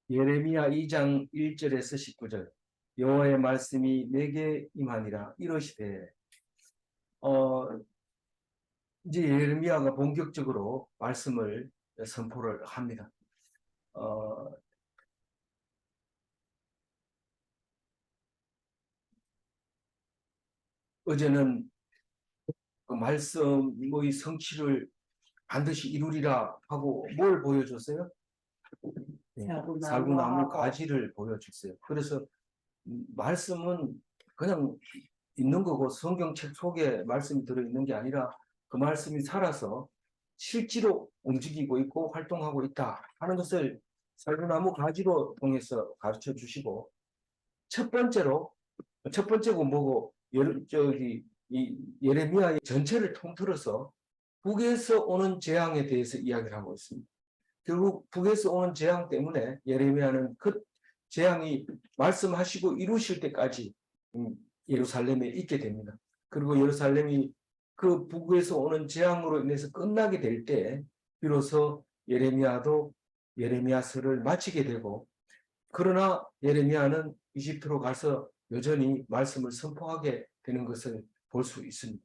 예레미야 2장 1절에서 19절 여호와의 말씀이 내게 임하니라 이러시되 이제 예레미야가 본격적으로 말씀을 선포를 합니다. 어제는 그 말씀의 성취를 반드시 이루리라 하고 뭘 보여줬어요? 살구나무 가지를 보여줬어요. 그래서 말씀은 그냥 있는 거고 성경책 속에 말씀이 들어있는 게 아니라 그 말씀이 살아서 실제로 움직이고 있고 활동하고 있다 하는 것을 살구나무 가지로 통해서 가르쳐 주시고, 첫 번째고 뭐고 이 예레미야의 전체를 통틀어서 북에서 오는 재앙에 대해서 이야기를 하고 있습니다. 결국 북에서 오는 재앙 때문에 예레미야는 그 재앙이 말씀하시고 이루실 때까지 예루살렘에 있게 됩니다. 그리고 예루살렘이 그 북에서 오는 재앙으로 인해서 끝나게 될 때 비로소 예레미야도 예레미야서를 마치게 되고, 그러나 예레미야는 이집트로 가서 여전히 말씀을 선포하게 되는 것을 볼 수 있습니다.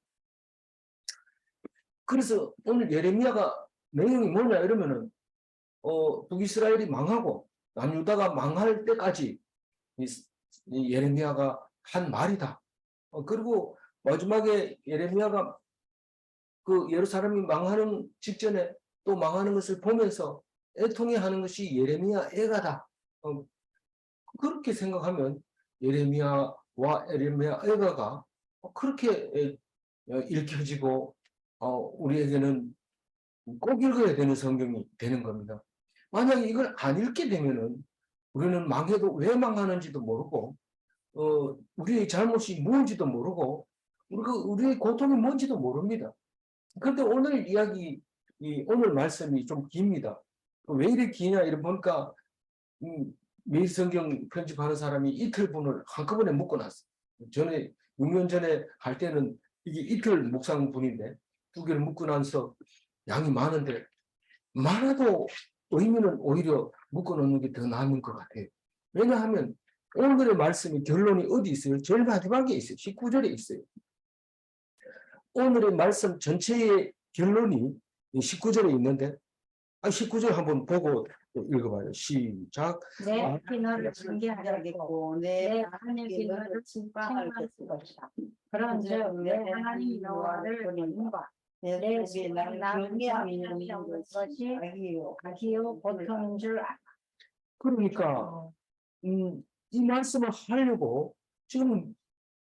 그래서 오늘 예레미야가 내용이 뭐냐 이러면은 북이스라엘이 망하고 남유다가 망할 때까지 이 예레미야가 한 말이다. 그리고 마지막에 예레미야가 그 예루살렘이 망하는 직전에 또 망하는 것을 보면서 애통해하는 것이 예레미야 애가다. 그렇게 생각하면 예레미야와 예레미야 애가가 그렇게 읽혀지고 우리에게는 꼭 읽어야 되는 성경이 되는 겁니다. 만약에 이걸 안 읽게 되면은 우리는 망해도 왜 망하는지도 모르고 우리의 잘못이 뭔지도 모르고 우리의 고통이 뭔지도 모릅니다. 그런데 오늘 이야기, 오늘 말씀이 좀 깁니다. 왜 이렇게 기냐 이래 보니까 매일 성경 편집하는 사람이 이틀분을 한꺼번에 묶어놨어요. 전에 6년 전에 할 때는 이게 이틀 묵상분인데 2개를 묶고 나서 양이 많은데 많아도 의미는 오히려 묶어놓는 게 더 나은 것 같아요. 왜냐하면 오늘의 말씀의 결론이 어디 있어요? 제일 마지막에 있어요. 19절에 있어요. 오늘의 말씀 전체의 결론이 19절에 있는데 19절 한번 보고 읽어봐요. 시작. 내 너를 징계하겠고 내 하늘이 너를 책망할 것이다. 그런즉 내 하나님 여호와를 본인과 내 나를 믿는 것이 악이요 고통인 줄 알아. 그러니까 이 말씀을 하려고 지금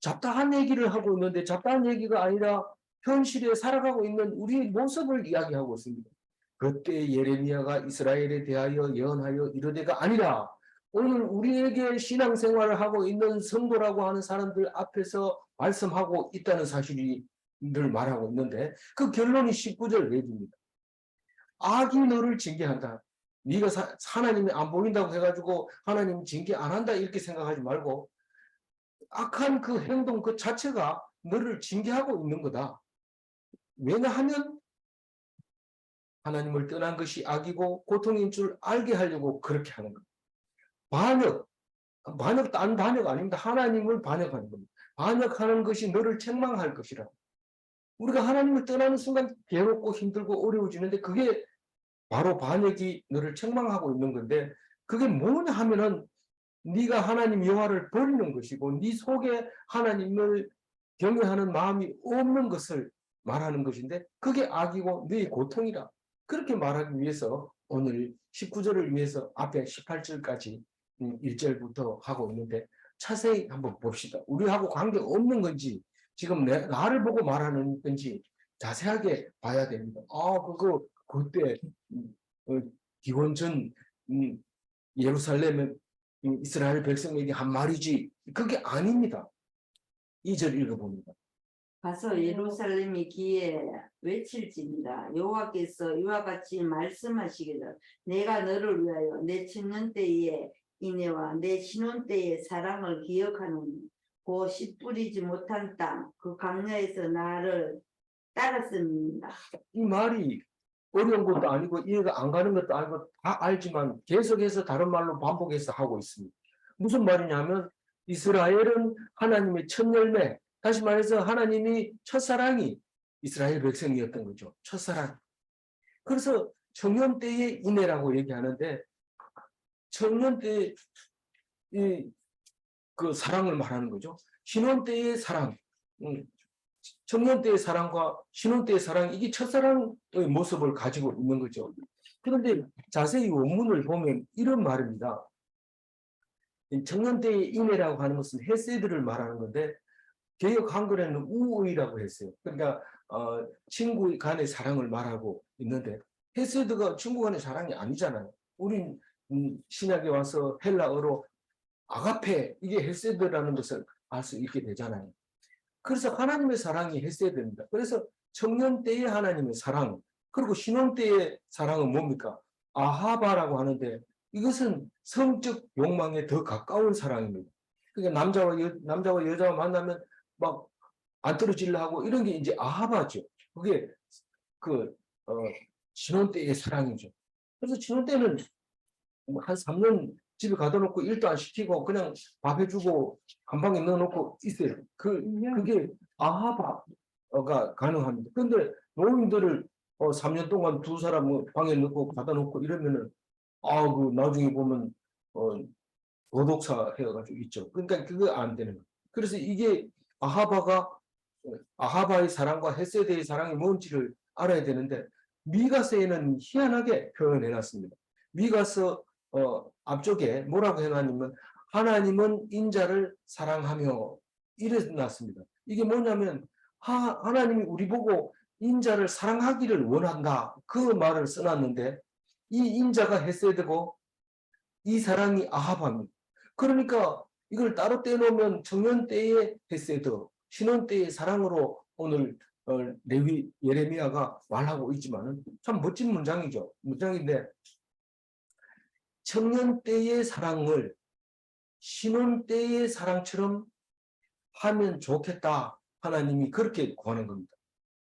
잡다한 얘기를 하고 있는데 잡다한 얘기가 아니라 현실에 살아가고 있는 우리의 모습을 이야기하고 있습니다. 그때 예레미야가 이스라엘에 대하여 예언하여 이르되가 아니라 오늘 우리에게 신앙생활을 하고 있는 성도라고 하는 사람들 앞에서 말씀하고 있다는 사실을 말하고 있는데 그 결론이 19절 내줍니다. 악이 너를 징계한다. 네가 하나님이 안 보인다고 해가지고 하나님 징계 안 한다 이렇게 생각하지 말고 악한 그 행동 그 자체가 너를 징계하고 있는 거다. 왜냐하면 하나님을 떠난 것이 악이고 고통인 줄 알게 하려고 그렇게 하는 겁니다. 반역, 딴 반역 아닙니다. 하나님을 반역하는 겁니다. 반역하는 것이 너를 책망할 것이라. 우리가 하나님을 떠나는 순간 괴롭고 힘들고 어려워지는데 그게 바로 반역이 너를 책망하고 있는 건데 그게 뭐냐 하면은 네가 하나님 여호와를 버리는 것이고 네 속에 하나님을 경외하는 마음이 없는 것을 말하는 것인데 그게 악이고 너의 고통이라. 그렇게 말하기 위해서 오늘 19절을 위해서 앞에 18절까지 1절부터 하고 있는데 자세히 한번 봅시다. 우리하고 관계없는 건지 지금 나를 보고 말하는 건지 자세하게 봐야 됩니다. 그때 기원전 예루살렘의 이스라엘 백성에게 한 말이지 그게 아닙니다. 2절 읽어봅니다. 가서 예루살렘의 귀에 외칠지니라. 여호와께서 이와 같이 말씀하시기를 내가 너를 위하여 내 청년 때의 인애와 내 신혼 때의 사랑을 기억하노니 곧 씨 뿌리지 못한 땅 그 광야에서 나를 따랐습니다. 이 말이 어려운 것도 아니고 이해가 안 가는 것도 아니고 다 알지만 계속해서 다른 말로 반복해서 하고 있습니다. 무슨 말이냐면 이스라엘은 하나님의 첫 열매, 다시 말해서 하나님이 첫사랑이 이스라엘 백성이었던 거죠. 첫사랑. 그래서 청년 때의 인애라고 얘기하는데 청년 때의 그 사랑을 말하는 거죠. 신혼 때의 사랑, 청년 때의 사랑과 신혼 때의 사랑, 이게 첫사랑의 모습을 가지고 있는 거죠. 그런데 자세히 원문을 보면 이런 말입니다. 청년 때의 인애라고 하는 것은 헤세드를 말하는 건데 개역 한글에는 우의라고 했어요. 그러니까 친구 간의 사랑을 말하고 있는데 헤세드가 친구 간의 사랑이 아니잖아요. 우린 신약에 와서 헬라어로 아가페, 이게 헤세드라는 것을 알 수 있게 되잖아요. 그래서 하나님의 사랑이 헤세드입니다. 그래서 청년 때의 하나님의 사랑, 그리고 신혼 때의 사랑은 뭡니까? 아하바라고 하는데 이것은 성적 욕망에 더 가까운 사랑입니다. 그러니까 남자와 여자가 만나면 막 안 떨어지려 하고 이런 게 이제 아하바죠. 그게 신혼 때의 사랑이죠. 그래서 신혼 때는 한 3년 집에 가둬 놓고 일도 안 시키고 그냥 밥 해주고 한 방에 넣어놓고 있어요. 그게 아하바가 가능합니다. 그런데 노인들을 3년 동안 두 사람 방에 넣고 가둬 놓고 이러면은 나중에 보면 도독사 해가지고 있죠. 그러니까 그거 안 되는 거예요. 그래서 이게 아하바의 사랑과 헤세드의 사랑이 뭔지를 알아야 되는데 미가서에는 희한하게 표현해놨습니다. 미가서 앞쪽에 뭐라고 해놨냐면 하나님은 인자를 사랑하며 이래놨습니다. 이게 뭐냐면 하나님이 우리 보고 인자를 사랑하기를 원한다. 그 말을 써놨는데 이 인자가 헤세드고 이 사랑이 아하바입니다. 그러니까 이걸 따로 떼놓으면 청년 때의 헤세드, 신혼 때의 사랑으로 오늘 예레미야가 말하고 있지만은 참 멋진 문장이죠. 문장인데 청년 때의 사랑을 신혼 때의 사랑처럼 하면 좋겠다. 하나님이 그렇게 구하는 겁니다.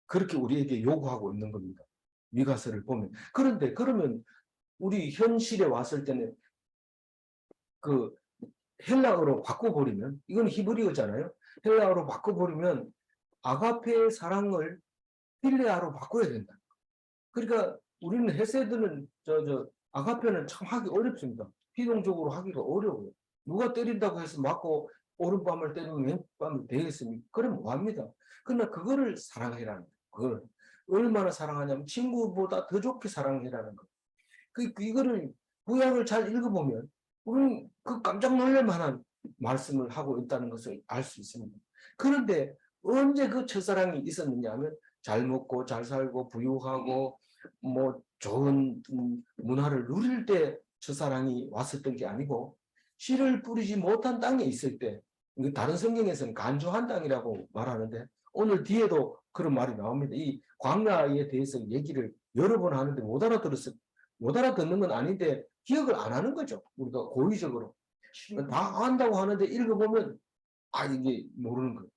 그렇게 우리에게 요구하고 있는 겁니다. 미가서를 보면. 그런데 그러면 우리 현실에 왔을 때는 그 헬라어로 바꿔버리면 이건 히브리어잖아요. 헬라어로 바꿔버리면 아가페의 사랑을 필레아로 바꿔야 된다. 그러니까 우리는 헤세드는 아가페는 참 하기 어렵습니다. 비동적으로 하기가 어려워요. 누가 때린다고 해서 맞고 오른밤을 때리면 왼밤을 되겠습니까? 그럼 뭐합니다. 그러나 그거를 사랑해라는 거예요. 그걸 얼마나 사랑하냐면 친구보다 더 좋게 사랑해라는 거예요. 이거를 구약을 잘 읽어보면 우리는 그 깜짝 놀랄 만한 말씀을 하고 있다는 것을 알 수 있습니다. 그런데 언제 그 첫사랑이 있었느냐 하면 잘 먹고 잘 살고 부유하고 뭐 좋은 문화를 누릴 때 첫사랑이 왔었던 게 아니고 씨를 뿌리지 못한 땅에 있을 때, 다른 성경에서는 간조한 땅이라고 말하는데 오늘 뒤에도 그런 말이 나옵니다. 이 광야에 대해서 얘기를 여러 번 하는데 못 알아듣는 건 아닌데 기억을 안 하는 거죠. 우리가 고의적으로 다 안다고 하는데 읽어보면 이게 모르는 거예요.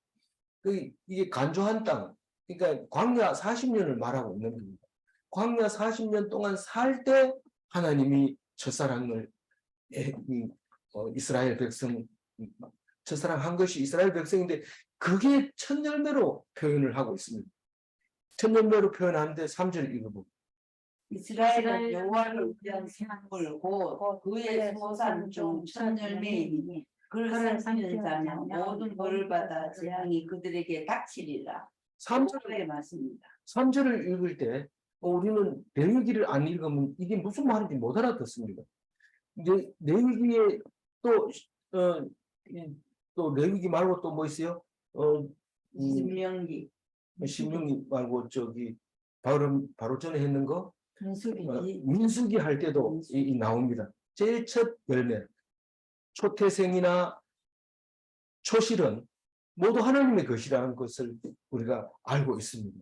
이게 간조한 땅, 그러니까 광야 40년을 말하고 있는 겁니다. 광야 40년 동안 살 때 하나님이 첫사랑을 이스라엘 백성 첫사랑한 것이 이스라엘 백성인데 그게 첫 열매로 표현을 하고 있습니다. 첫 열매로 표현하는데 3절 읽어보고 이스라엘은 여호와를 위한 선물 곧 그의 소산 중 첫 열매이니 그를 삼키는 자는 모든 벌을 받아 재앙이 그들에게 닥치리라. 3절의 말씀입니다. 3절을 읽을 때 우리는 레위기를 안 읽으면 이게 무슨 말인지 못 알아듣습니다. 이제 레위기에 또 레위기 말고 또 뭐 있어요? 신명기 말고 바로 전에 했는 거 민수기 민수기 할 때도 나옵니다. 제일 첫 열매 초태생이나 초실은 모두 하나님의 것이라는 것을 우리가 알고 있습니다.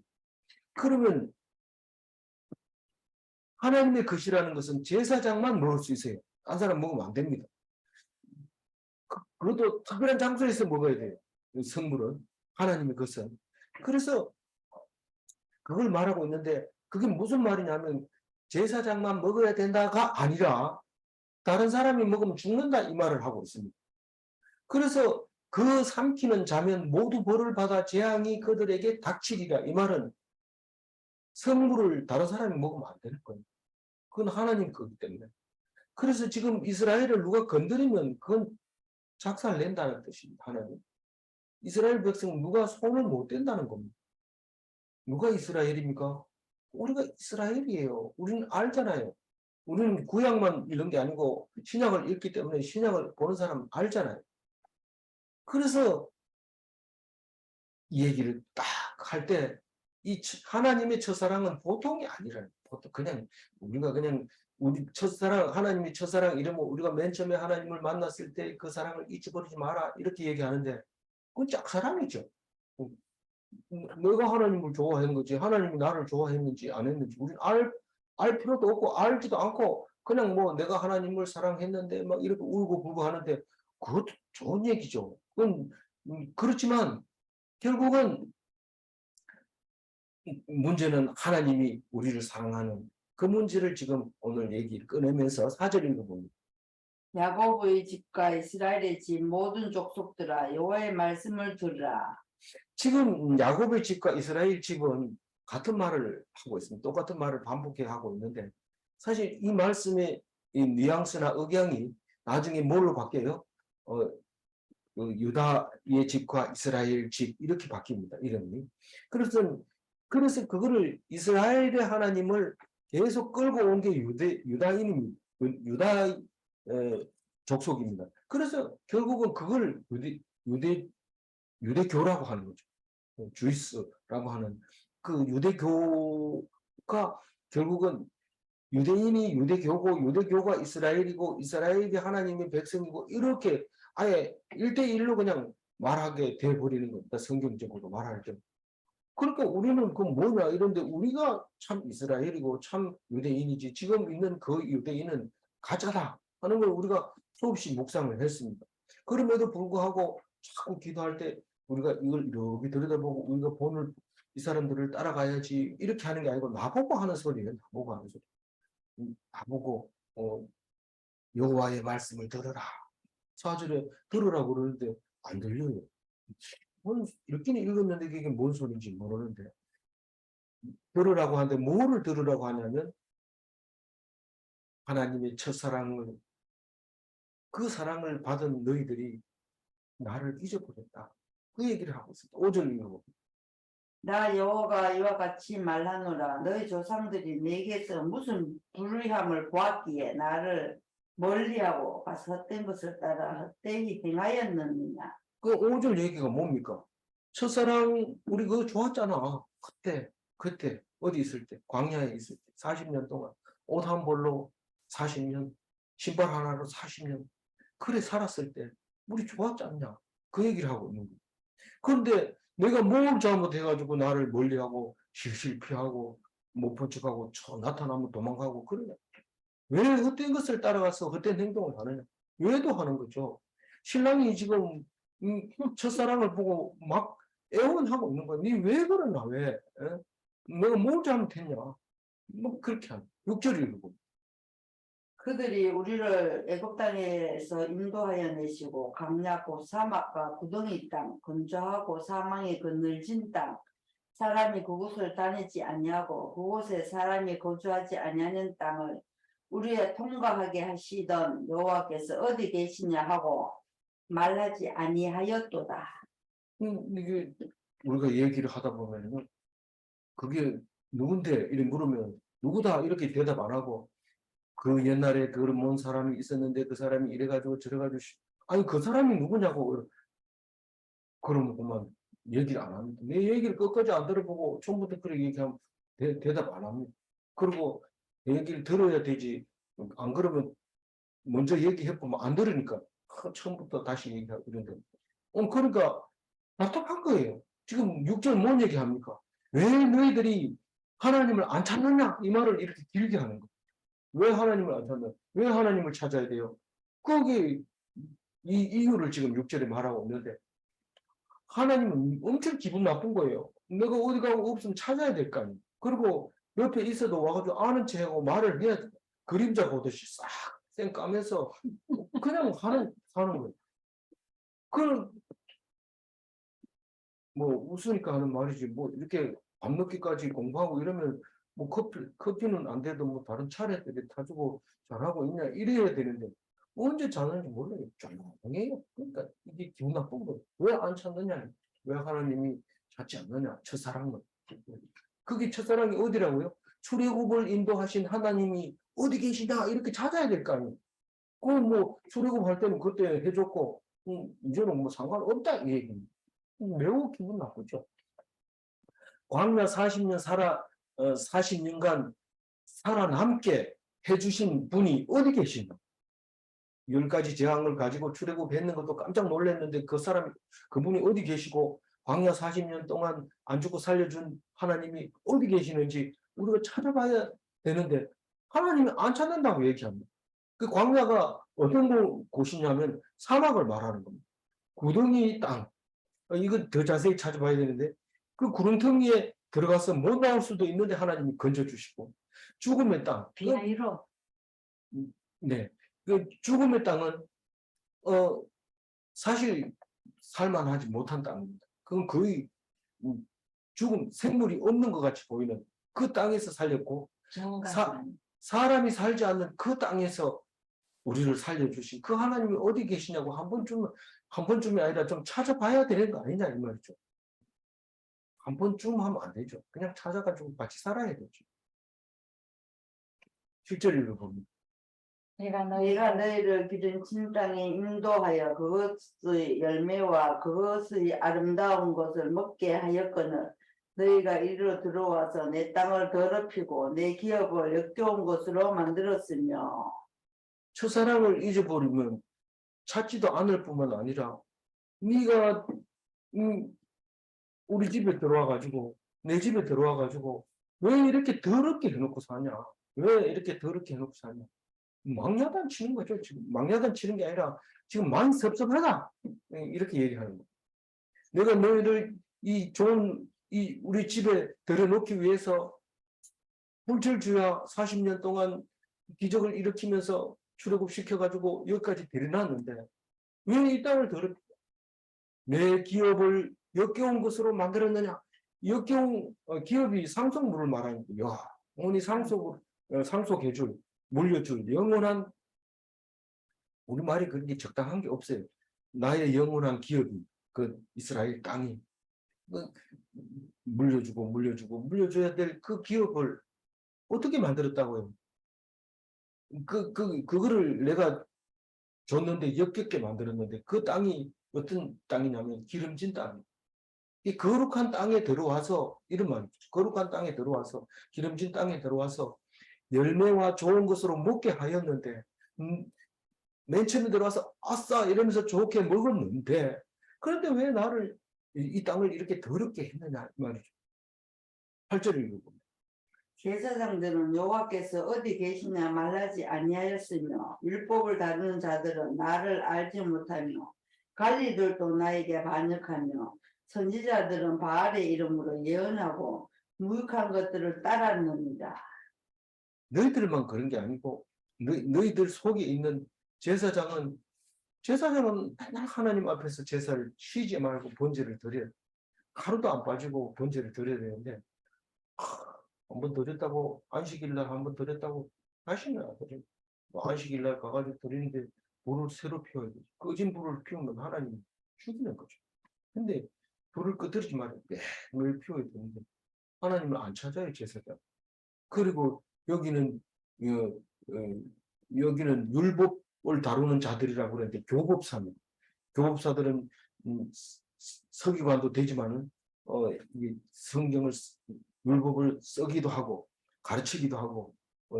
그러면 하나님의 것이라는 것은 제사장만 먹을 수 있어요. 딴 사람 먹으면 안 됩니다. 그것도 특별한 장소에서 먹어야 돼요. 성물은 하나님의 것은. 그래서 그걸 말하고 있는데 그게 무슨 말이냐면 제사장만 먹어야 된다가 아니라 다른 사람이 먹으면 죽는다 이 말을 하고 있습니다. 그래서 그 삼키는 자면 모두 벌을 받아 재앙이 그들에게 닥치리라. 이 말은 성물을 다른 사람이 먹으면 안 되는 거예요. 그건 하나님 거기 때문에. 그래서 지금 이스라엘을 누가 건드리면 그건 작살 낸다는 뜻입니다. 하나님. 이스라엘 백성 누가 손을 못 댄다는 겁니다. 누가 이스라엘입니까? 우리가 이스라엘이에요. 우리는 알잖아요. 우리는 구약만 읽는 게 아니고 신약을 읽기 때문에 신약을 보는 사람은 알잖아요. 그래서 이 얘기를 딱 할 때 이 하나님의 첫사랑은 보통이 아니라는 보통 그냥 우리가 그냥 우리 첫사랑 하나님의 첫사랑 이러면 우리가 맨 처음에 하나님을 만났을 때 그 사랑을 잊어버리지 마라 이렇게 얘기하는데 그건 짝사랑이죠. 내가 하나님을 좋아하는 거지 하나님이 나를 좋아했는지 안 했는지 우리는 알 필요도 없고 알지도 않고 그냥 뭐 내가 하나님을 사랑했는데 막 이렇게 울고 불고 하는데 그것도 좋은 얘기죠. 그건 그렇지만 결국은 문제는 하나님이 우리를 사랑하는 그 문제를 지금 오늘 얘기를 꺼내면서 4절 읽어봅니다. 야곱의 집과 이스라엘의 집 모든 족속들아 여호와의 말씀을 들으라. 지금 야곱의 집과 이스라엘 집은 같은 말을 하고 있습니다. 똑같은 말을 반복해 하고 있는데 사실 이 말씀의 이 뉘앙스나 억양이 나중에 뭘로 바뀌어요? 유다의 집과 이스라엘 집 이렇게 바뀝니다. 이름이. 그래서 그거를 이스라엘의 하나님을 계속 끌고 온 게 유다인입니다. 유다 족속입니다. 그래서 결국은 그걸 유대교라고 하는 거죠. 주이스라고 하는 그 유대교가 결국은 유대인이 유대교고 유대교가 이스라엘이고 이스라엘이 하나님의 백성이고 이렇게 아예 1대1로 그냥 말하게 돼버리는 겁니다. 성경적으로 말할 때. 그러니까 우리는 그 뭐냐 이런데 우리가 참 이스라엘이고 참 유대인이지 지금 있는 그 유대인은 가짜다 하는 걸 우리가 수없이 묵상을 했습니다. 그럼에도 불구하고 자꾸 기도할 때 우리가 이걸 이렇게 들여다보고 우리가 본을 이 사람들을 따라가야지 이렇게 하는 게 아니고 나보고 하는 소리예요. 나보고 하는 소리. 나보고 여호와의 말씀을 들으라. 4절에 들으라고 그러는데 안 들려요. 읽기는 읽었는데 이게 뭔 소리인지 모르는데 들으라고 하는데 뭐를 들으라고 하냐면 하나님의 첫사랑을 그 사랑을 받은 너희들이 나를 잊어버렸다. 그 얘기를 하고 있습니다. 5절 읽어봅니다. 나 여호와가 이와 같이 말하노라. 너희 조상들이 내게서 무슨 불의함을 보았기에 나를 멀리하고 가서 헛된 것을 따라 헛되이 행하였느냐. 그 5절 얘기가 뭡니까? 첫사랑 우리 그거 좋았잖아. 그때 어디 있을 때 광야에 있을 때 40년 동안 옷 한 벌로 40년 신발 하나로 40년 그래 살았을 때 우리 좋았지 않냐 그 얘기를 하고 있는 거예요. 그런데 내가 뭘 잘못해가지고 나를 멀리하고 실실 피하고 못 본 척하고 나타나면 도망가고 그러냐. 왜 헛된 것을 따라가서 헛된 행동을 하느냐. 왜도 하는 거죠. 신랑이 지금 첫사랑을 보고 막 애원하고 있는 거야. 니 왜 그러나 왜? 에? 내가 뭘 잘못했냐. 뭐 그렇게 하는 6절 읽고 그들이 우리를 애굽 땅에서 인도하여 내시고 강야 곧 사막과 구덩이 땅 건조하고 사망의 그 늘진 땅 사람이 그곳을 다니지 아니하고 그곳에 사람이 거주하지 아니하는 땅을 우리에 통과하게 하시던 여호와께서 어디 계시냐 하고 말하지 아니하였도다. 이게 우리가 얘기를 하다 보면은 그게 누군데 이렇게 물으면 누구다 이렇게 대답 안 하고 그 옛날에 그런 먼 사람이 있었는데 그 사람이 이래가지고 저래가지고 아니 그 사람이 누구냐고 그러면 그만 얘기를 안 합니다. 내 얘기를 끝까지 안 들어보고 처음부터 그렇게 얘기하면 대답 안 합니다. 그리고 얘기를 들어야 되지 안 그러면 먼저 얘기해보면 안 들으니까 처음부터 다시 얘기하고 이런데 그러니까 답답한 거예요. 지금 6절 뭔 얘기합니까? 왜 너희들이 하나님을 안 찾느냐 이 말을 이렇게 길게 하는 거예요. 왜 하나님을 안 찾나? 왜 하나님을 찾아야 돼요? 거기 이 이유를 지금 6절에 말하고 있는데 하나님은 엄청 기분 나쁜 거예요. 내가 어디 가고 없으면 찾아야 될 거 아니에요. 그리고 옆에 있어도 와가지고 아는 체하고 말을 해야 돼. 그림자 보듯이 싹 쌩 까면서 그냥 사는 거예요. 그 뭐 웃으니까 하는 말이지 뭐 이렇게 밤늦게까지 공부하고 이러면 뭐 커피는 안 돼도 뭐 다른 차례들이 타주고 잘하고 있냐 이래야 되는데 언제 자는지 몰라요. 조용해요. 그러니까 이게 기분 나쁜 거예요. 왜 안 찾느냐? 왜 하나님이 찾지 않느냐? 첫사랑은. 그게 첫사랑이 어디라고요? 출애굽을 인도하신 하나님이 어디 계시냐 이렇게 찾아야 될 거 아니에요. 그건 뭐 출애굽할 때는 그때 해줬고 이제는 뭐 상관없다 이 얘기입니다. 매우 기분 나쁘죠. 광야 40년 40년간 살아남게 해주신 분이 어디 계시냐? 10가지 재앙을 가지고 출애굽했는 것도 깜짝 놀랐는데 그분이 어디 계시고 광야 40년 동안 안 죽고 살려준 하나님이 어디 계시는지 우리가 찾아봐야 되는데 하나님이 안 찾는다고 얘기합니다. 그 광야가 어떤 곳이냐면 사막을 말하는 겁니다. 구덩이 땅. 이건 더 자세히 찾아봐야 되는데 그 구름텅이에 들어가서 못 나올 수도 있는데 하나님이 건져주시고 죽음의 땅. 비하이로. 네. 그 죽음의 땅은 사실 살만하지 못한 땅입니다. 그건 거의 죽음, 생물이 없는 것 같이 보이는 그 땅에서 살렸고 사람이 살지 않는 그 땅에서 우리를 살려주신 그 하나님이 어디 계시냐고 한 번쯤이 아니라 좀 찾아봐야 되는 거 아니냐 이 말이죠. 한 번쯤 하면 안 되죠. 그냥 찾아가지고 같이 살아야 되죠. 7절 읽어봅니다. 내가 너희를 기름진 땅에 인도하여 그것의 열매와 그것의 아름다운 것을 먹게 하였거늘 너희가 이리로 들어와서 내 땅을 더럽히고 내 기업을 역겨운 것으로 만들었으며. 첫사랑을 잊어버리면 찾지도 않을 뿐만 아니라 네가 우리 집에 들어와가지고 내 집에 들어와가지고 왜 이렇게 더럽게 해놓고 사냐? 왜 이렇게 더럽게 해놓고 사냐? 망야단 치는 거죠. 지금 망야단 치는 게 아니라 지금 많이 섭섭하다 이렇게 얘기하는 거예요. 내가 너희를 우리 집에 들여놓기 위해서 불철주야 40년 동안 기적을 일으키면서 출애굽시켜가지고 여기까지 데려놨는데 왜 이 땅을 더럽혀? 내 기업을 역겨운 것으로 만들었느냐? 역겨운 기업이 상속물을 말하는 거예요. 영원히 상속해줄, 물려줄 영원한, 우리말이 그렇게 적당한 게 없어요. 나의 영원한 기업이 그 이스라엘 땅이 물려줘야 될 그 기업을 어떻게 만들었다고요? 그거를 내가 줬는데 역겹게 만들었는데 그 땅이 어떤 땅이냐면 기름진 땅. 이 거룩한 땅에 들어와서 이런 말이죠. 거룩한 땅에 들어와서 기름진 땅에 들어와서 열매와 좋은 것으로 먹게 하였는데 맨 처음에 들어와서 아싸 이러면서 좋게 먹었는데 그런데 왜 나를 이 땅을 이렇게 더럽게 했느냐 말이죠. 8절을 읽어봅니다. 제사장들은 여호와께서 어디 계시냐 말하지 아니하였으며 율법을 다루는 자들은 나를 알지 못하며 관리들도 나에게 반역하며 선지자들은 바알의 이름으로 예언하고 무익한 것들을 따랐느니라. 너희들만 그런 게 아니고 너희들 속에 있는 제사장은 맨날 하나님 앞에서 제사를 쉬지 말고 번제를 드려요. 하루도 안 빠지고 번제를 드려야 되는데 한번 드렸다고 안식일날 한번 드렸다고 다시는 안 드려요. 안식일날 가가지고 드리는데 불을 새로 피워야 되죠. 꺼진 불을 피우면 하나님이 죽이는 거죠. 근데 불을 끄트리지 말고 매일 피워야 되는데 하나님을 안 찾아요 제사장. 그리고 여기는 율법을 다루는 자들이라고 그러는데 교법사입니다. 교법사들은 서기관도 되지만은 성경을 율법을 쓰기도 하고 가르치기도 하고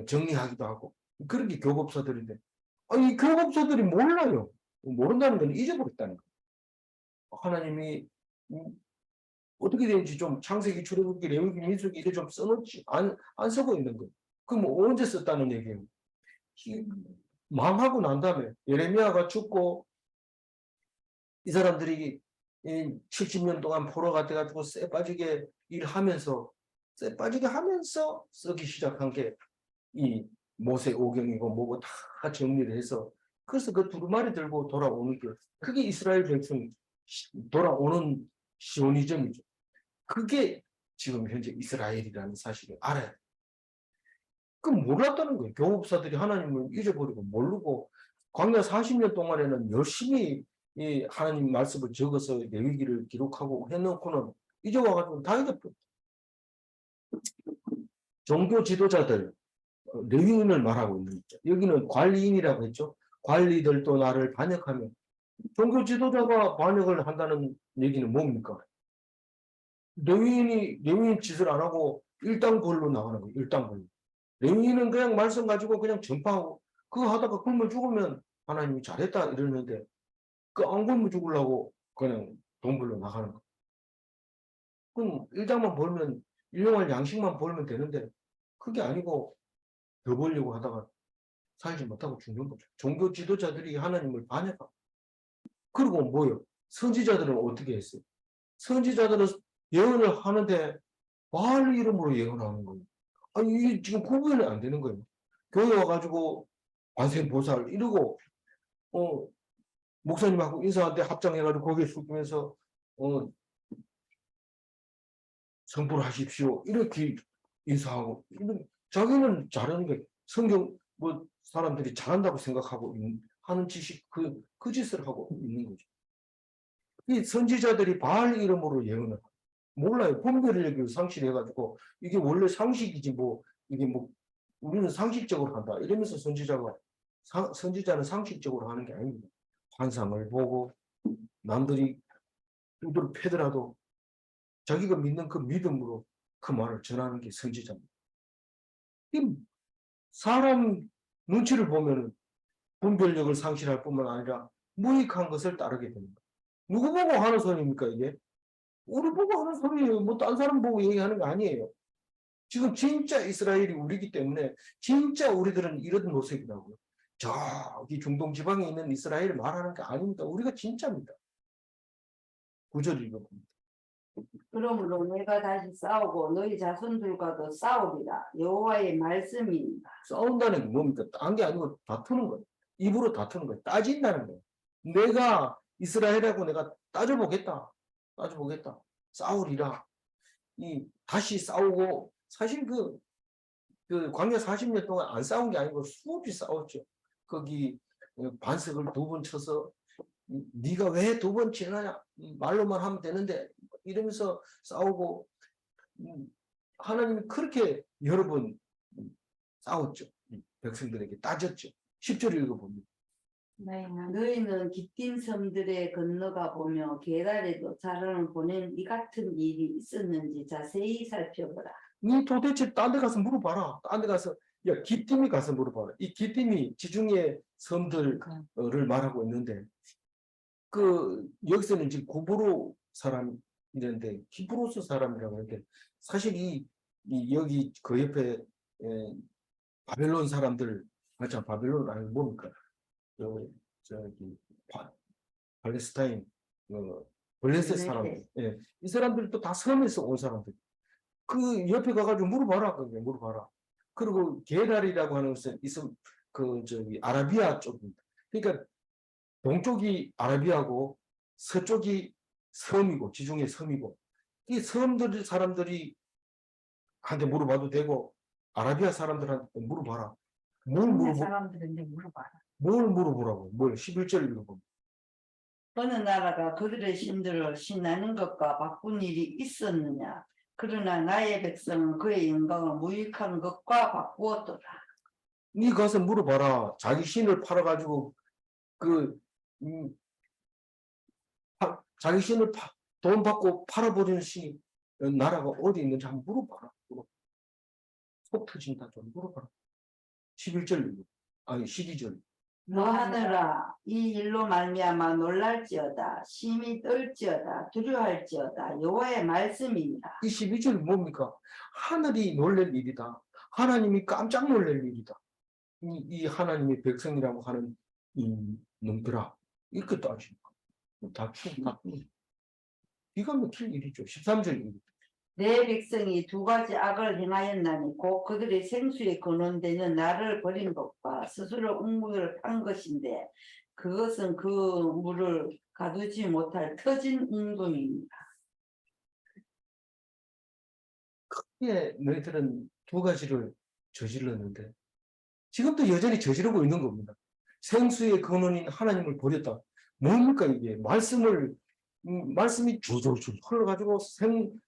정리하기도 하고 그런 게 교법사들인데 이 교법사들이 몰라요. 모른다는 건 잊어버렸다는 거예요. 하나님이 어떻게 되는지 좀 창세기, 출애굽기, 레위기, 민수기 이래 좀 써놓지 안 쓰고 있는 거예요. 그럼 언제 썼다는 얘기예요? 망하고 난 다음에 예레미야가 죽고 이 사람들이 70년 동안 포로가 돼가지고 쎄 빠지게 일하면서 쇠 빠지게 하면서 쓰기 시작한 게 이 모세오경이고 뭐고 다 정리를 해서 그래서 그 두루마리 들고 돌아오는 게 그게 이스라엘 백성 돌아오는 시오니즘이죠. 그게 지금 현재 이스라엘이라는 사실을 알아야 돼. 그 몰랐다는 거예요. 교업사들이 하나님을 잊어버리고 모르고 광야 40년 동안에는 열심히 이 하나님 말씀을 적어서 레위기를 기록하고 해놓고는 이제 와가지고 다 잊어버렸다. 종교 지도자들 레위인을 말하고 있는 거죠. 여기는 관리인이라고 했죠. 관리들도 나를 반역하면 종교 지도자가 반역을 한다는 얘기는 뭡니까? 레위인 짓을 안 하고 일당벌로 나가는 거예요. 일당벌로. 레위인은 그냥 말씀 가지고 그냥 전파하고 그거 하다가 굶어 죽으면 하나님이 잘했다 이러는데 그 안 굶어 죽으려고 그냥 돈 벌러 나가는 거예요. 그럼 일당만 벌면 일용할 양식만 벌면 되는데 그게 아니고 더 벌려고 하다가 살지 못하고 죽는 거죠. 종교 지도자들이 하나님을 반역하고. 그리고 뭐요? 선지자들은 어떻게 했어요? 선지자들은 예언을 하는데 바알 이름으로 예언하는 거예요. 아니 이게 지금 구분이 안 되는 거예요. 교회 와가지고 관세음보살 이러고 목사님하고 인사한테 합장해가지고 고개 숙이면서 성불 하십시오 이렇게 인사하고 자기는 잘하는 게 성경 뭐 사람들이 잘한다고 생각하고 하는 짓이 그 짓을 하고 있는 거죠. 이 선지자들이 바알 이름으로 예언을 몰라요. 분별력을 상실해가지고 이게 원래 상식이지 뭐 이게 뭐 우리는 상식적으로 한다 이러면서 선지자는 상식적으로 하는 게 아닙니다. 환상을 보고 남들이 두드러 패더라도 자기가 믿는 그 믿음으로 그 말을 전하는 게 선지자입니다. 이 사람 눈치를 보면 분별력을 상실할 뿐만 아니라 무익한 것을 따르게 됩니다. 누구 보고 하는 소리입니까 이게? 우리 보고 하는 소리예요. 뭐 딴 사람 보고 얘기하는 거 아니에요. 지금 진짜 이스라엘이 우리기 때문에 진짜 우리들은 이런 모습이라고요. 저기 중동 지방에 있는 이스라엘 말하는 게 아닙니다. 우리가 진짜입니다. 9절 읽어봅니다. 그러므로 내가 다시 싸우고 너희 자손들과도 싸우리라. 여호와의 말씀이니라. 싸운다는 게 뭡니까? 딴 게 아니고 다투는 거예요. 입으로 다투는 거예요. 따진다는 거예요. 내가 이스라엘하고 내가 따져보겠다. 싸우리라. 다시 싸우고 사실 그 광야 40년 동안 안 싸운 게 아니고 수없이 싸웠죠. 거기 반석을 2번 쳐서 네가 왜 2번 치느냐 말로만 하면 되는데 이러면서 싸우고 하나님이 그렇게 여러 번 싸웠죠. 백성들에게 따졌죠. 10절 읽어봅니다. 너희는 기띔 섬들에 건너가 보며 게달에도 자손을 보낸 이 같은 일이 있었는지 자세히 살펴보라. 니 도대체 딴 데 가서 물어봐라. 딴 데 가서 야 기띔이 가서 물어봐라. 이 기띔이 지중해 섬들을 말하고 있는데 여기서는 지금 구브로 사람이런데 히브로스 사람이라고 하는데 사실 여기 그 옆에 바벨론 사람들 맞죠? 바벨론 아니 뭡니까? 저기 팔레스타인 블레셋 사람들 이 사람들도 다 섬에서 온 사람들 그 옆에 가가지고 물어봐라. 그리고 게달이라고 하는 것은 저기 아라비아 쪽입니다. 그러니까 동쪽이 아라비아고 서쪽이 섬이고 지중해 섬이고 이 섬들 사람들이 한테 물어봐도 되고 아라비아 사람들한테 물어봐라. 뭘 물어보라고? 11절 읽어봅니다. 어느 나라가 그들의 신들을 신하는 것과 바꾼 일이 있었느냐? 그러나 나의 백성은 그의 영광을 무익한 것과 바꾸었더라. 네 가서 물어봐라. 자기 신을 팔아가지고 자기 신을 돈 받고 팔아버리는 나라가 어디 있는지 한번 물어봐라. 속 터진다 좀 물어봐라. 11절 아니 12절. 너하늘아 이 일로 말미암아 놀랄지어다 심히 떨지어다 두려워할지어다 여호와의 말씀이니라. 이 12절이 뭡니까? 하늘이 놀랄 일이다. 하나님이 깜짝 놀랄 일이다. 이 하나님의 백성이라고 하는 이 놈들아 이렇게 따지니까 기가 막힐 일이죠. 13절 내 백성이 두 가지 악을 행하였나니 곧 그들의 생수에 근원되는 나를 버린 것과 스스로 웅물을 판 것인데 그것은 그 물을 가두지 못할 터진 웅덩이입니다. 예, 너희들은 두 가지를 저질렀는데 지금도 여전히 저지르고 있는 겁니다. 생수의 근원인 하나님을 버렸다. 뭡니까 이게? 말씀이 줄줄줄 흘러가지고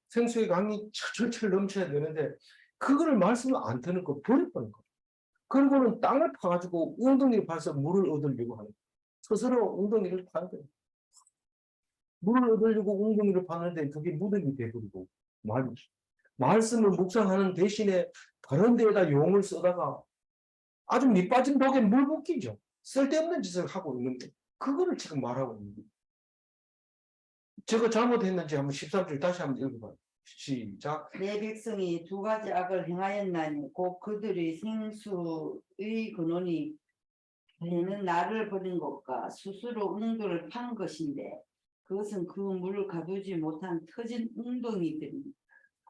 생수의 강이 철철철 넘쳐야 되는데 그거를 말씀을 안 듣는 거 버렸다는 거. 그리고는 땅을 파가지고 웅덩이를 파서 물을 얻으려고 하는 거예요. 스스로 웅덩이를 파는 거예요. 물을 얻으려고 웅덩이를 파는데 그게 무덤이 되버리고 말씀을 묵상하는 대신에 다른 데에다 용을 쓰다가 아주 밑빠진 독에 물 붓기죠. 쓸데없는 짓을 하고 있는데 그거를 지금 말하고 있는 거예요. 제가 잘못했는지 한번 13절 다시 한번 읽어봐요. 시작. 내 백성이 두 가지 악을 행하였나니 곧 그들의 생수의 근원이 되는 나를 버린 것과 스스로 웅돌을 판 것인데 그것은 그 물을 가두지 못한 터진 웅덩이들입니다.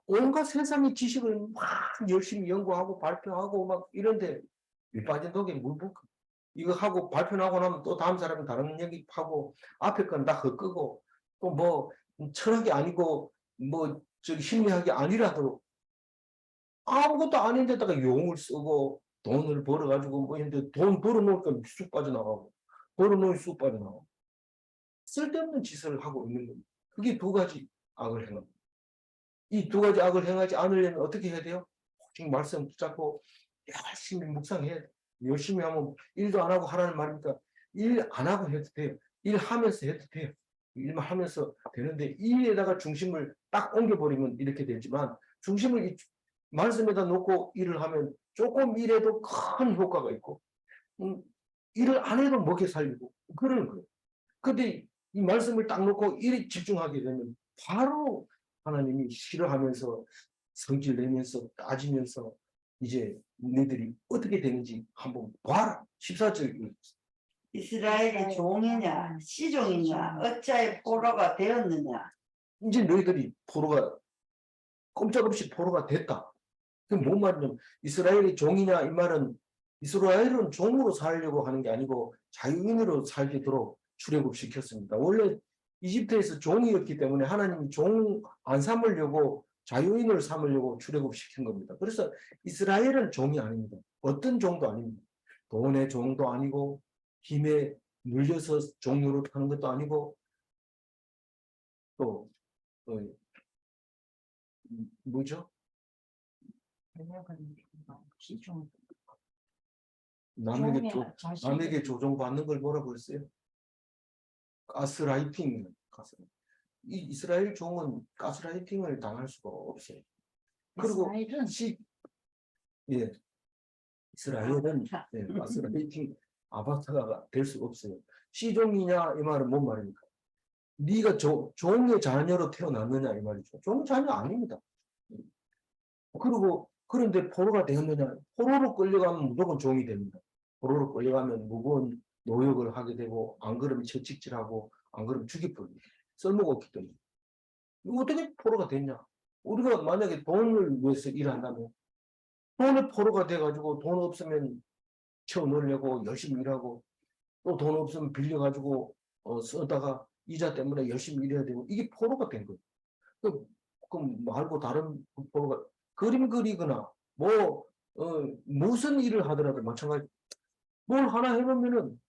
온갖 세상의 지식을 막 열심히 연구하고 발표하고 막 이런데 밑빠진 독에 물 붓고 이거 하고 발표하고 나면 또 다음 사람은 다른 얘기 하고 앞에 건 다 헛끄고 또 뭐 철학이 아니고 뭐 저기 심리학이 아니라도 아무것도 아닌데다가 용을 쓰고 돈을 벌어가지고 뭐 했는데 돈 벌어놓으니까 쑥 빠져나가고 벌어놓으면 쑥 빠져나가고 쓸데없는 짓을 하고 있는 겁니다. 그게 두 가지 악을 행합니다. 이 두 가지 악을 행하지 않으려면 어떻게 해야 돼요? 오직 말씀 붙잡고 열심히 묵상해야 돼요. 열심히 하면 일도 안 하고 하라는 말입니까? 일 안 하고 해도 돼요. 일하면서 해도 돼요. 일만 하면서 되는데 일에다가 중심을 딱 옮겨버리면 이렇게 되지만 중심을 이 말씀에다 놓고 일을 하면 조금 일해도 큰 효과가 있고 일을 안 해도 먹여 살리고 그러는 거예요. 근데 이 말씀을 딱 놓고 일에 집중하게 되면 바로 하나님이 싫어하면서 성질 내면서 따지면서 이제 너희들이 어떻게 되는지 한번 봐라. 14절 이스라엘이 종이냐 시종이냐 어찌하여 포로가 되었느냐. 이제 너희들이 포로가 꼼짝없이 포로가 됐다. 그게 뭔 말이냐면 이스라엘이 종이냐 이 말은 이스라엘은 종으로 살려고 하는 게 아니고 자유인으로 살도록 출애굽 시켰습니다. 원래 이집트에서 종이었기 때문에 하나님이 종 안 삼으려고 자유인을 삼으려고 출애굽 시킨 겁니다. 그래서 이스라엘은 종이 아닙니다. 어떤 종도 아닙니다. 돈의 종도 아니고 힘에 눌려서 종로로 타는 것도 아니고 또 뭐죠? 남에게 조종받는 걸 뭐라고 했어요? 가스라이팅. 이 이스라엘 종은 가스라이팅을 당할 수가 없어요. 그리고 이스라엘은 가스라이팅 아바타가 될 수 없어요. 시종이냐 이 말은 뭔 말입니까? 네가 종의 자녀로 태어났느냐 이 말이죠. 종의 자녀 아닙니다. 그리고 그런데 포로가 되었느냐? 포로로 끌려가면 무조건 종이 됩니다. 포로로 끌려가면 무거운 노역을 하게 되고 안 그러면 채찍질하고 안 그러면 죽여버립니다. 쓸모가 없기 때문에. 어떻게 포로가 됐냐? 우리가 만약에 돈을 위해서 일한다면 돈을 포로가 돼가지고 돈 없으면 채워넣으려고 열심히 일하고 또 돈 없으면 빌려가지고 쓰다가 이자 때문에 열심히 일해야 되고 이게 포로가 된 거예요. 그럼 말고 다른 포로가 그림 그리거나 무슨 일을 하더라도 마찬가지 뭘 하나 해보면은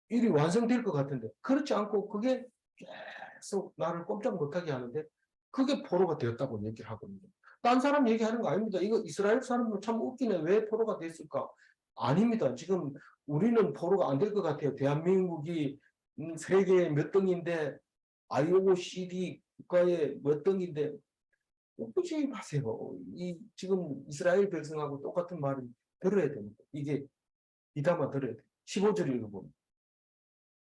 일이 완성될 것 같은데 그렇지 않고 그게 계속 나를 꼼짝 못하게 하는데 그게 포로가 되었다고 얘기를 하거든요. 딴 사람 얘기하는 거 아닙니다. 이거 이스라엘 사람들 참 웃기네. 왜 포로가 됐을까? 아닙니다. 지금 우리는 포로가 안 될 것 같아요. 대한민국이 세계 몇 등인데 IOCD 국가의 몇 등인데 웃기지 마세요. 지금 이스라엘 백성하고 똑같은 말을 들어야 됩니다. 이게 이담아 들어야 돼. 15절 읽어보면.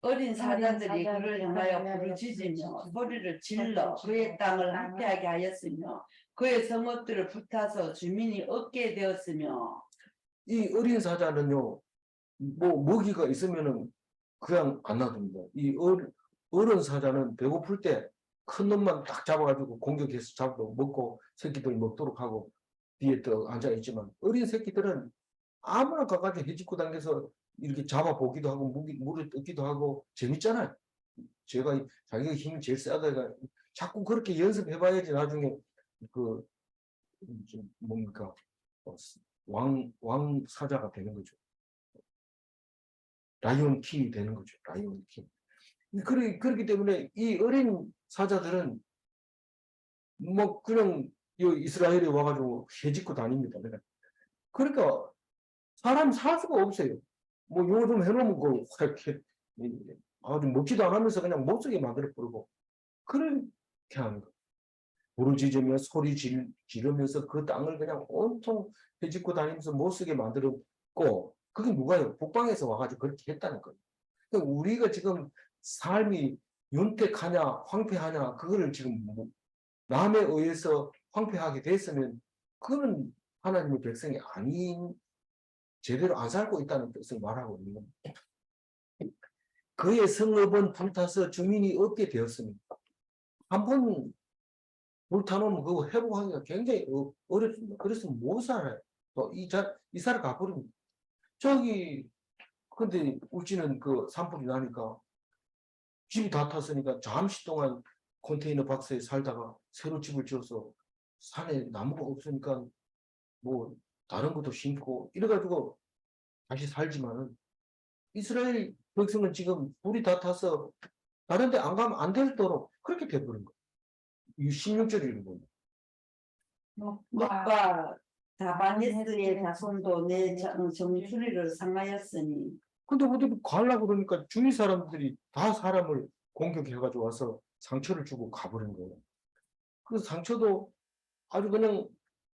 어린 사자들이 그를 향하여 부르짖으며 소리를 질러 그의 땅을 함께하게 하였으며 그의 성읍들을 불타서 주민이 얻게 되었으며. 이 어린 사자는요, 먹이가 있으면은 그냥 안 놔둡니다. 이 어른 사자는 배고플 때 큰 놈만 딱 잡아가지고 공격해서 잡고 먹고 새끼들 먹도록 하고 뒤에 또 앉아 있지만 어린 새끼들은 아무나 가가지고 해집고 당겨서 이렇게 잡아보기도 하고 물을 뜯기도 하고 재밌잖아요. 제가 자기가 힘이 제일 세다가 자꾸 그렇게 연습해봐야지 나중에 그 뭡니까 왕 사자가 되는 거죠. 라이온 킹이 되는 거죠. 라이온 킹. 그렇기 때문에 이 어린 사자들은 뭐 그냥 이스라엘에 와가지고 해집고 다닙니다. 그러니까 사람 살 수가 없어요. 뭐 요거 좀 해놓으면 그 이렇게 아주 먹지도 않으면서 그냥 못 쓰게 만들어 버리고 그렇게 하는 거. 부르짖으며 소리 지르면서 그 땅을 그냥 온통 해집고 다니면서 못 쓰게 만들었고 그게 누가요? 북방에서 와가지고 그렇게 했다는 거예요. 그러니까 우리가 지금 삶이 윤택하냐 황폐하냐 그거를 지금 남에 의해서 황폐하게 됐으면 그거는 하나님의 백성이 아닌 제대로 안 살고 있다는 뜻을 말하고 있는 겁니다. 그의 성읍은 불타서 주민이 없게 되었습니다. 한번 불타놓으면 그거 회복하기가 굉장히 어렵습니다. 그래서 못 살아요. 이사를 가버립니다. 근데 울지는 그 산불이 나니까 집이 다 탔으니까 잠시 동안 컨테이너 박스에 살다가 새로 집을 지어서 산에 나무가 없으니까 뭐 다른 것도 심고 이래가지고 다시 살지만은 이스라엘 백성은 지금 불이 다 타서 다른 데 안 가면 안 되도록 그렇게 돼버린 거예요. 이 16절을 보면 녹과 다바네스의 자손도 내 정수리를 상하였으니 근데 어디 가려고 그러니까 주위 사람들이 다 사람을 공격해가지고 와서 상처를 주고 가버린 거예요. 그 상처도 아주 그냥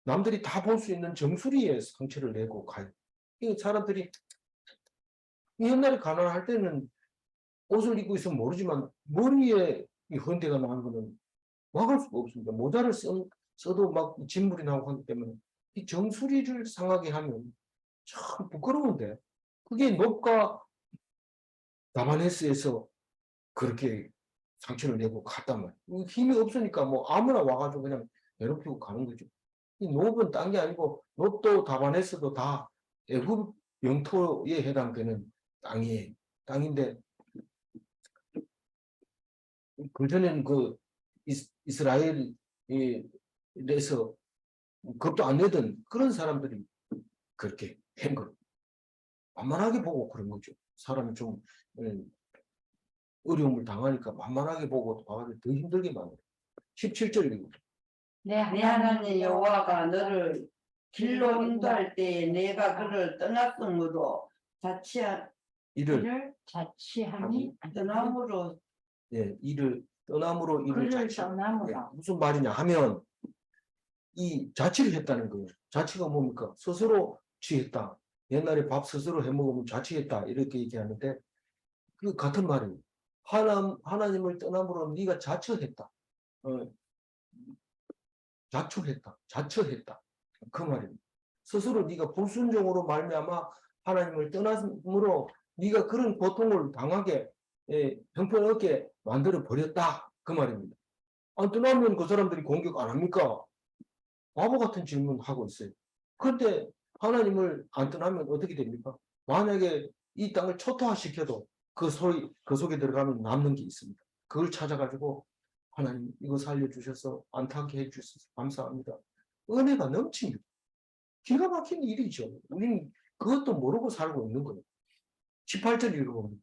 남들이 다 볼 수 있는 정수리에 상처를 내고 가요. 이 사람들이 옛날에 가난할 때는 옷을 입고 있으면 모르지만 머리에 이 헌대가 나는 거는 막을 수가 없습니다. 모자를 써도 막 진물이 나오고 하기 때문에 이 정수리를 상하게 하면 참 부끄러운데 그게 녹과 다마네스에서 그렇게 상처를 내고 갔단 말이에요. 힘이 없으니까 뭐 아무나 와가지고 그냥 괴롭히고 가는 거죠. 이 녹은 딴 게 아니고 녹도 다마네스도 다 애굽 영토에 해당되는 땅인데 그전에는 그 이스라엘에서 겁도 안 내던 그런 사람들이 그렇게 한 거예요. 만만하게 보고 그런 거죠. 사람이 좀 어려움을 당하니까 만만하게 보고 더 힘들게 만들어요. 17절입니다. 내 하나님 여호와가 너를 길로 인도할 때에 내가 그를 떠났으므로 이를 자취하니 떠남으로 이를 떠남으로 이를 그를 자취. 떠남으로 무슨 말이냐 하면 이 자취를 했다는 거예요. 자취가 뭡니까? 스스로 취했다. 옛날에 밥 스스로 해먹으면 자취했다. 이렇게 얘기하는데 그 같은 말이에요. 하나님을 떠남으로 네가 자처했다. 자처했다. 그 말입니다. 스스로 네가 불순종으로 말미암아 하나님을 떠남으로 네가 그런 고통을 당하게 형편없게 만들어 버렸다. 그 말입니다. 안 떠나면 그 사람들이 공격 안 합니까? 바보 같은 질문 하고 있어요. 그런데 하나님을 안 떠나면 어떻게 됩니까? 만약에 이 땅을 초토화시켜도 그 속에 들어가면 남는 게 있습니다. 그걸 찾아가지고 하나님 이거 살려주셔서 안타깝게 해주셔서 감사합니다. 은혜가 넘칩니다. 기가 막힌 일이죠. 우리는 그것도 모르고 살고 있는 거예요. 18절 읽어봅니다.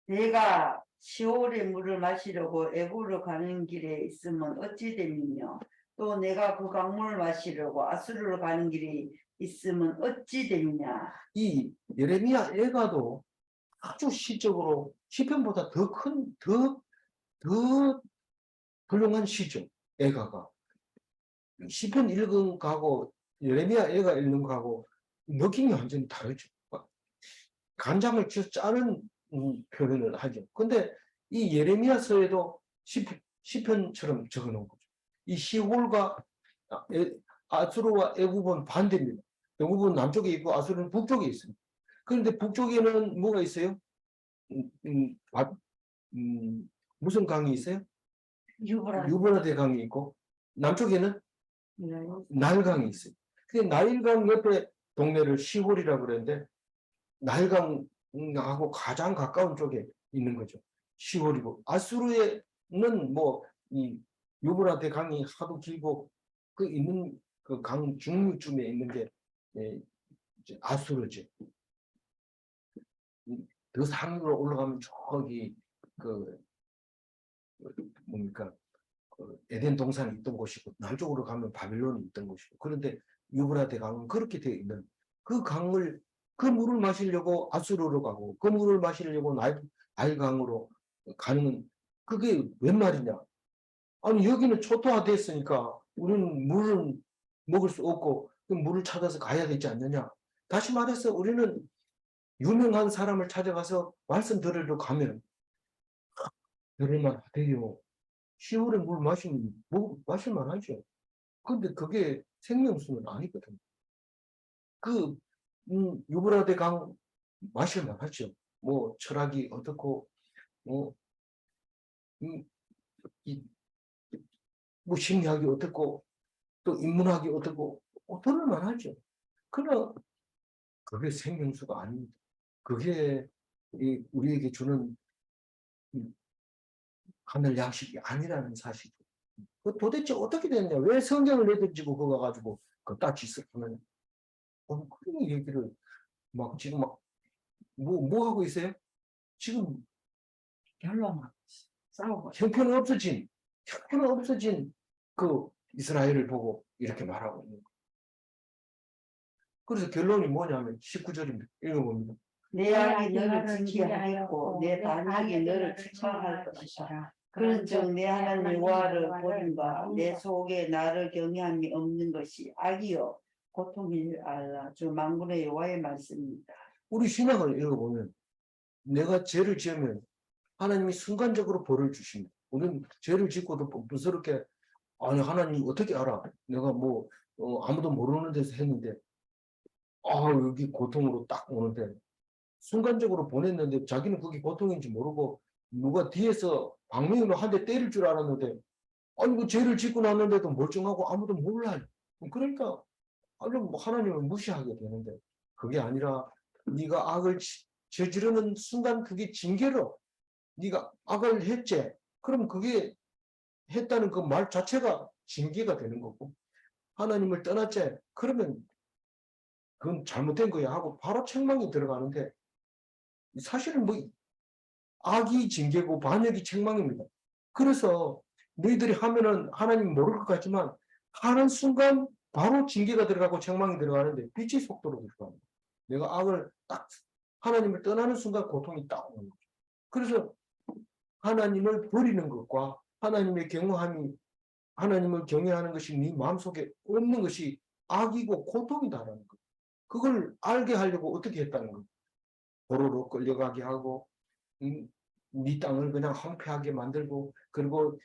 내가 시올의 물을 마시려고 애굽으로 가는 길에 있으면 어찌 됨이며 또 내가 그 강물을 마시려고 아수르로 가는 길이 있으면 어찌 됨이냐. 이 예레미야 애가도 아주 시적으로 시편보다 더 훌륭한 시죠. 애가가 시편 읽은 거하고 예레미야 애가 읽는 거하고 느낌이 완전히 다르죠. 간장을 쥐어 짜는 표현을 하죠. 근데 이 예레미야서에도 시편처럼 적어놓은 거죠. 이 시홀과 아수르와 애굽은 반대입니다. 애굽은 남쪽에 있고 아수르는 북쪽에 있습니다. 그런데 북쪽에는 뭐가 있어요? 무슨 강이 있어요? 유브라데 강이 있고 남쪽에는 나일강이 있어요. 그 나일강 옆에 동네를 시홀이라고 그러는데 나일강하고 가장 가까운 쪽에 있는 거죠. 시홀이고 아수르에는 뭐 이 유브라데 강이 하도 길고 그 있는 그 강 중류쯤에 있는 게 이제 아수르죠. 더 상으로 올라가면 저기 그 뭡니까 에덴 동산이 있던 곳이고 남쪽으로 가면 바빌론이 있던 곳이고 그런데 유브라데 강은 그렇게 되어 있는 그 강을 그 물을 마시려고 아수르로 가고 그 물을 마시려고 나일강으로 가는 그게 웬 말이냐? 아니 여기는 초토화됐으니까 우리는 물은 먹을 수 없고 그 물을 찾아서 가야 되지 않느냐? 다시 말해서 우리는 유명한 사람을 찾아가서 말씀 들으러 가면 들을만 하대요. 시골에 물 마실만 하죠. 근데 그게 생명수는 아니거든요. 그, 유브라데 강 마실만 하죠. 뭐, 철학이 어떻고, 뭐, 뭐, 심리학이 어떻고, 또 인문학이 어떻고, 들을만 하죠. 그러나, 그게 생명수가 아닙니다. 그게 우리에게 주는 하늘 양식이 아니라는 사실이죠. 도대체 어떻게 됐냐? 왜 성경을 내던지고 그거 가지고 그 따지스 하면 그런 얘기를 막 지금 막 뭐 하고 있어요? 지금 결론은 싸우고 형편없어진 그 이스라엘을 보고 이렇게 말하고 있는 거예요. 그래서 결론이 뭐냐면 19절입니다. 읽어봅니다. 내 악이 너를 징계하였고 내 반역이 너를 책망할 것이다. 그런즉 내 하나님 여호와를 버린가 내 속에 나를 경외함이 없는 것이 악이요 고통일 알라. 주 만군의 여호와의 말씀입니다. 우리 신학을 읽어보면 내가 죄를 지으면 하나님이 순간적으로 벌을 주십니다. 우리는 죄를 짓고도 뻔뻔스럽게 아니 하나님 어떻게 알아? 내가 뭐 아무도 모르는 데서 했는데 여기 고통으로 딱 오는데 순간적으로 보냈는데 자기는 그게 고통인지 모르고 누가 뒤에서 방명으로 한 대 때릴 줄 알았는데 아니 그 죄를 짓고 났는데도 멀쩡하고 아무도 몰라요. 그러니까 하나님을 무시하게 되는데 그게 아니라 네가 악을 저지르는 순간 그게 징계로 네가 악을 했지. 그럼 그게 했다는 그 말 자체가 징계가 되는 거고 하나님을 떠났지. 그러면 그건 잘못된 거야 하고 바로 책망이 들어가는데 사실은 뭐 악이 징계고 반역이 책망입니다. 그래서 너희들이 하면은 하나님 모를 것 같지만 하는 순간 바로 징계가 들어가고 책망이 들어가는데 빛의 속도로 들어갑니다. 내가 악을 딱 하나님을 떠나는 순간 고통이 딱 오는 거죠. 그래서 하나님을 버리는 것과 하나님의 경외함이 하나님을 경외하는 것이 네 마음속에 없는 것이 악이고 고통이다라는 것. 그걸 알게 하려고 어떻게 했다는 것. 도로로 끌려가게 하고 네 땅을 그냥 황폐하게 만들고 그리고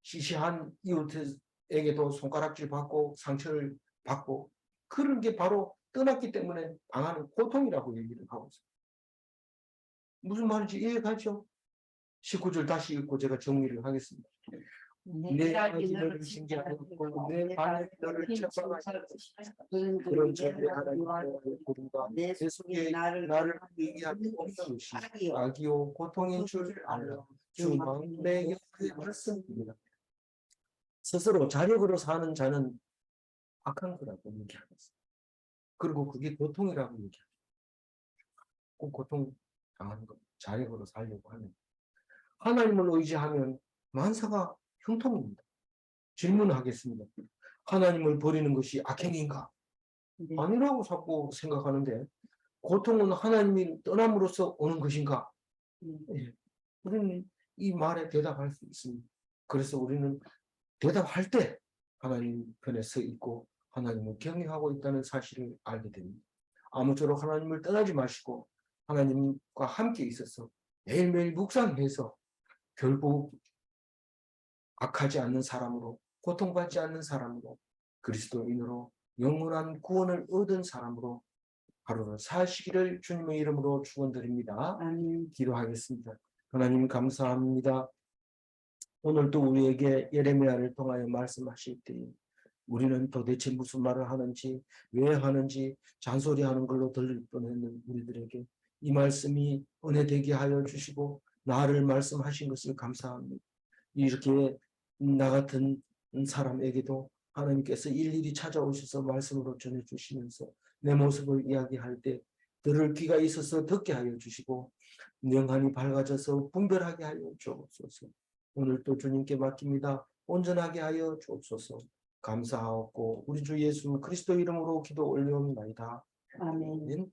시시한 이웃에게도 손가락질 받고 상처를 받고 그런 게 바로 떠났기 때문에 당하는 고통이라고 얘기를 하고 있어요. 무슨 말인지 이해가죠? 19절 다시 읽고 제가 정리를 하겠습니다. 내 악이 너를 징계하였고 내 반역이 너를 책망하였고 그런 절대 하나님의 부름과 내 속에 나를 의기하기 없는 것이 악이요 고통인 줄 알라. 주 만군의 여호와의 말씀입니다. 스스로 자력으로 사는 자는 악한 거라고 얘기하겠어요. 그리고 그게 고통이라고 얘기합니다. 꼭 고통 당하는 것, 자력으로 살려고 하면 하나님을 의지하면 만사가 형통입니다. 질문하겠습니다. 하나님을 버리는 것이 악행인가? 네. 아니라고 자꾸 생각하는데 고통은 하나님이 떠남으로써 오는 것인가? 예. 우리는 이 말에 대답할 수 있습니다. 그래서 우리는 대답할 때 하나님 편에 서 있고 하나님을 경외하고 있다는 사실을 알게 됩니다. 아무쪼록 하나님을 떠나지 마시고 하나님과 함께 있어서 매일매일 묵상해서 결국 악하지 않는 사람으로 고통받지 않는 사람으로 그리스도인으로 영원한 구원을 얻은 사람으로 하루를 사시기를 주님의 이름으로 축원드립니다. 아멘. 기도하겠습니다. 하나님 감사합니다. 오늘 또 우리에게 예레미야를 통하여 말씀하실 때 우리는 도대체 무슨 말을 하는지 왜 하는지 잔소리하는 걸로 들릴 뻔했는 우리들에게 이 말씀이 은혜되게 하여 주시고 나를 말씀하신 것을 감사합니다. 이렇게 나 같은 사람에게도 하나님께서 일일이 찾아오셔서 말씀으로 전해주시면서 내 모습을 이야기할 때 들을 귀가 있어서 듣게 하여 주시고 영안이 밝아져서 분별하게 하여 주옵소서. 오늘 또 주님께 맡깁니다. 온전하게 하여 주옵소서. 감사하옵고 우리 주 예수 그리스도 이름으로 기도 올려옵나이다. 아멘.